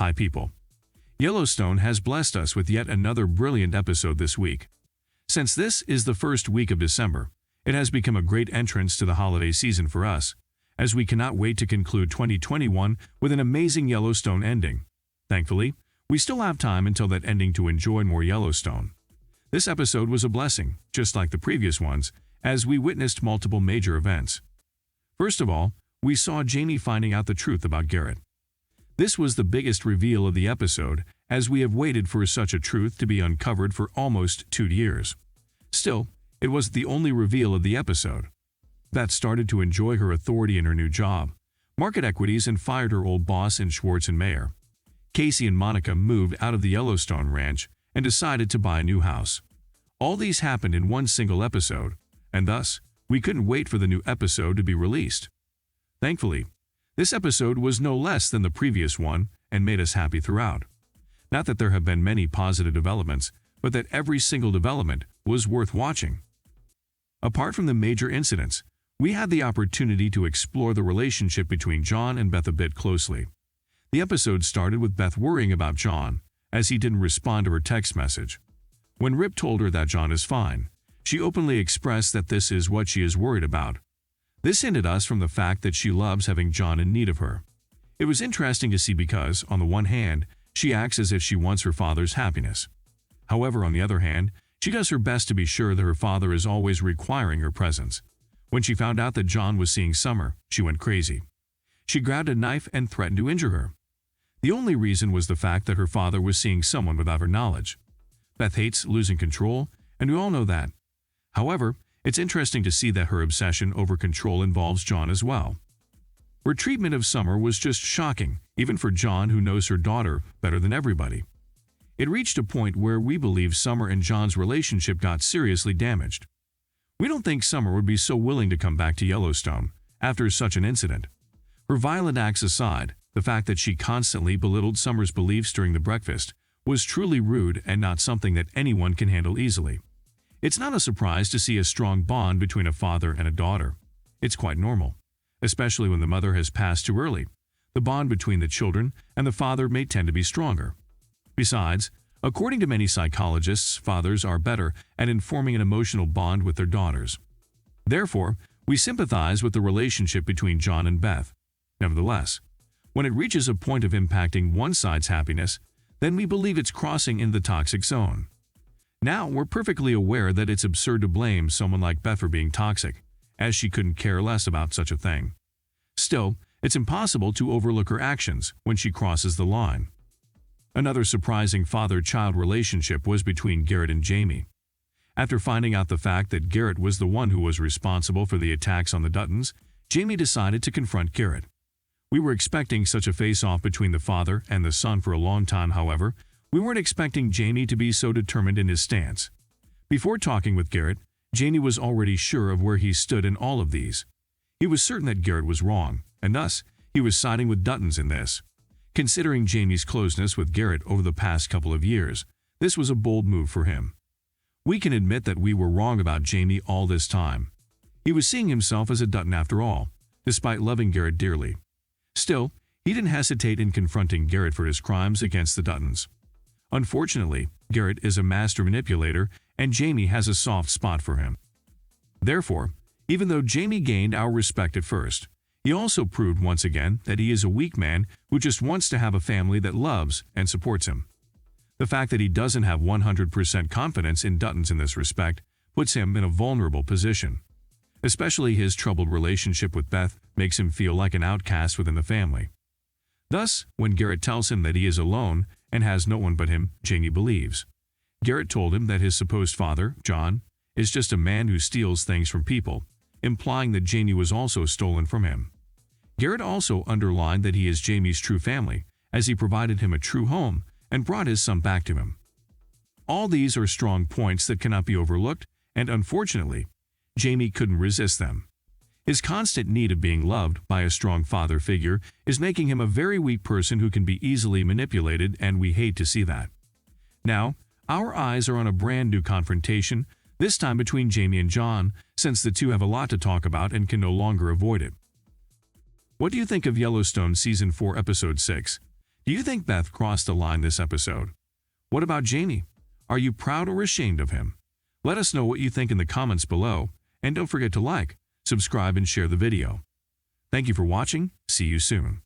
Hi people. Yellowstone has blessed us with yet another brilliant episode this week. Since this is the first week of December, it has become a great entrance to the holiday season for us, as we cannot wait to conclude 2021 with an amazing Yellowstone ending. Thankfully, we still have time until that ending to enjoy more Yellowstone. This episode was a blessing, just like the previous ones, as we witnessed multiple major events. First of all, we saw Jamie finding out the truth about Garrett. This was the biggest reveal of the episode, as we have waited for such a truth to be uncovered for almost 2 years. Still, it wasn't the only reveal of the episode. Beth started to enjoy her authority in her new job, market equities, and fired her old boss in Schwartz and Mayer. Casey and Monica moved out of the Yellowstone ranch and decided to buy a new house. All these happened in one single episode, and thus, we couldn't wait for the new episode to be released. Thankfully, this episode was no less than the previous one and made us happy throughout. Not that there have been many positive developments, but that every single development was worth watching. Apart from the major incidents, we had the opportunity to explore the relationship between John and Beth a bit closely. The episode started with Beth worrying about John, as he didn't respond to her text message. When Rip told her that John is fine, she openly expressed that this is what she is worried about. This hinted us from the fact that she loves having John in need of her. It was interesting to see because, on the one hand, she acts as if she wants her father's happiness. However, on the other hand, she does her best to be sure that her father is always requiring her presence. When she found out that John was seeing Summer, she went crazy. She grabbed a knife and threatened to injure her. The only reason was the fact that her father was seeing someone without her knowledge. Beth hates losing control, and we all know that. However, it's interesting to see that her obsession over control involves John as well. Her treatment of Summer was just shocking, even for John, who knows her daughter better than everybody. It reached a point where we believe Summer and John's relationship got seriously damaged. We don't think Summer would be so willing to come back to Yellowstone after such an incident. Her violent acts aside, the fact that she constantly belittled Summer's beliefs during the breakfast was truly rude and not something that anyone can handle easily. It's not a surprise to see a strong bond between a father and a daughter. It's quite normal, especially when the mother has passed too early. The bond between the children and the father may tend to be stronger. Besides, according to many psychologists, fathers are better at forming an emotional bond with their daughters. Therefore, we sympathize with the relationship between John and Beth. Nevertheless, when it reaches a point of impacting one side's happiness, then we believe it's crossing into the toxic zone. Now, we're perfectly aware that it's absurd to blame someone like Beth for being toxic, as she couldn't care less about such a thing. Still, it's impossible to overlook her actions when she crosses the line. Another surprising father-child relationship was between Garrett and Jamie. After finding out the fact that Garrett was the one who was responsible for the attacks on the Duttons, Jamie decided to confront Garrett. We were expecting such a face-off between the father and the son for a long time. However, we weren't expecting Jamie to be so determined in his stance. Before talking with Garrett, Jamie was already sure of where he stood in all of these. He was certain that Garrett was wrong, and thus, he was siding with Duttons in this. Considering Jamie's closeness with Garrett over the past couple of years, this was a bold move for him. We can admit that we were wrong about Jamie all this time. He was seeing himself as a Dutton after all, despite loving Garrett dearly. Still, he didn't hesitate in confronting Garrett for his crimes against the Duttons. Unfortunately, Garrett is a master manipulator, and Jamie has a soft spot for him. Therefore, even though Jamie gained our respect at first, he also proved once again that he is a weak man who just wants to have a family that loves and supports him. The fact that he doesn't have 100% confidence in Duttons in this respect puts him in a vulnerable position. Especially his troubled relationship with Beth makes him feel like an outcast within the family. Thus, when Garrett tells him that he is alone and has no one but him, Jamie believes. Garrett told him that his supposed father, John, is just a man who steals things from people, implying that Jamie was also stolen from him. Garrett also underlined that he is Jamie's true family, as he provided him a true home and brought his son back to him. All these are strong points that cannot be overlooked, and unfortunately, Jamie couldn't resist them. His constant need of being loved by a strong father figure is making him a very weak person who can be easily manipulated, and we hate to see that. Now, our eyes are on a brand new confrontation, this time between Jamie and John, since the two have a lot to talk about and can no longer avoid it. What do you think of Yellowstone Season 4 Episode 6? Do you think Beth crossed the line this episode? What about Jamie? Are you proud or ashamed of him? Let us know what you think in the comments below, and don't forget to like, subscribe, and share the video. Thank you for watching. See you soon.